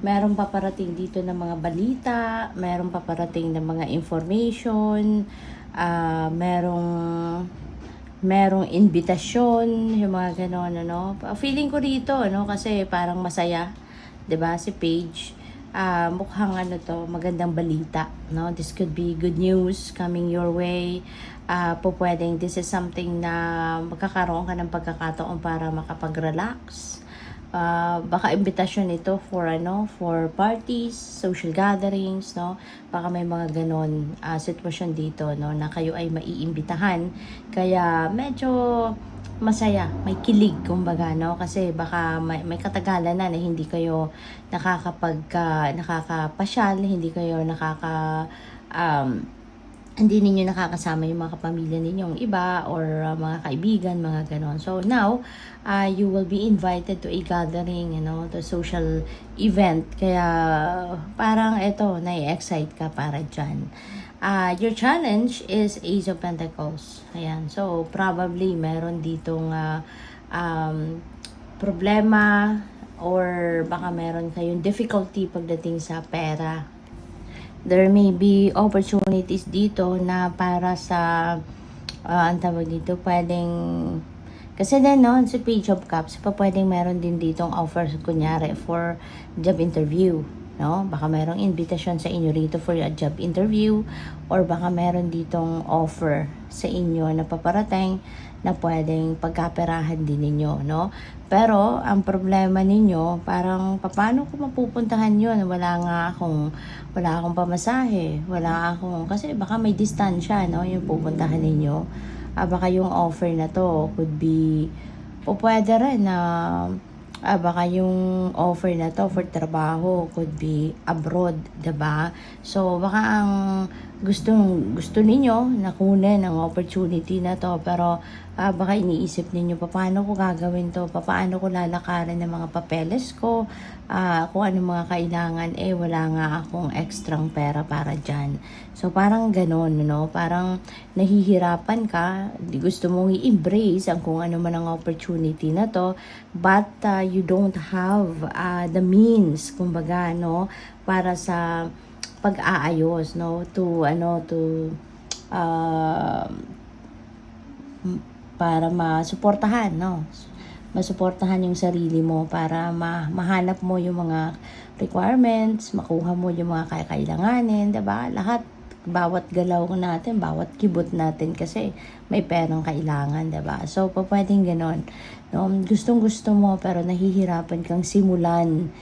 meron paparating dito ng mga balita, meron paparating ng mga information, merong invitasyon, yung mga gano'n, ano. Feeling ko dito, ano, kasi parang masaya, 'di ba, si Paige. Mukhang ano to, magandang balita, no? This could be good news coming your way. Pwedeng this is something na magkakaroon ka ng pagkakataon para makapag-relax. Baka imbitasyon ito for parties, social gatherings, no? Baka may mga ganon sitwasyon dito, no, na kayo ay maiimbitahan. Kaya medyo masaya, may kilig kumbaga, no? Kasi baka may katagalan na hindi kayo nakakapasyal, hindi kayo hindi ninyo nakakasama yung mga kapamilya ninyong iba or mga kaibigan, mga ganon. So now, you will be invited to a gathering, to social event. Kaya parang ito, nai-excite ka para dyan. Your challenge is Ace of Pentacles. Ayan. So probably meron ditong problema or baka meron kayong difficulty pagdating sa pera. There may be opportunities dito na para sa ang tawag dito, pwedeng kasi din, no, si Page of Cups, pwedeng meron din ditong offers kunyari for job interview, no? Baka merong invitation sa inyo rito for a job interview or baka meron ditong offer sa inyo na paparating na pwedeng pagkaperahan din ninyo, no? Pero ang problema ninyo, parang paano ko mapupuntahan 'yon? Wala akong pamasahe, kasi baka may distansya, no, yung pupuntahan ninyo. Baka yung offer na to could be pwede rin na baka yung offer na to for trabaho could be abroad, 'di ba? So baka ang gusto ninyo na kunin ang opportunity na to, pero baka iniisip ninyo paano ko gagawin to, paano ko lalakarin ng mga papeles ko, kung ano mga kailangan, wala nga akong extrang pera para dyan. So parang ganon, no? Parang nahihirapan ka, di gusto mong i-embrace ang kung ano man ang opportunity na to, but you don't have the means, kumbaga, no, para sa pag-aayos, no, para masuportahan, no, masuportahan yung sarili mo, para mahanap mo yung mga requirements, makuha mo yung mga kakailanganin, 'di ba? Lahat, bawat galaw natin, bawat kibot natin kasi may perang kailangan, 'di ba? So pwedeng ganon, no? Gustong-gusto mo pero nahihirapan kang simulan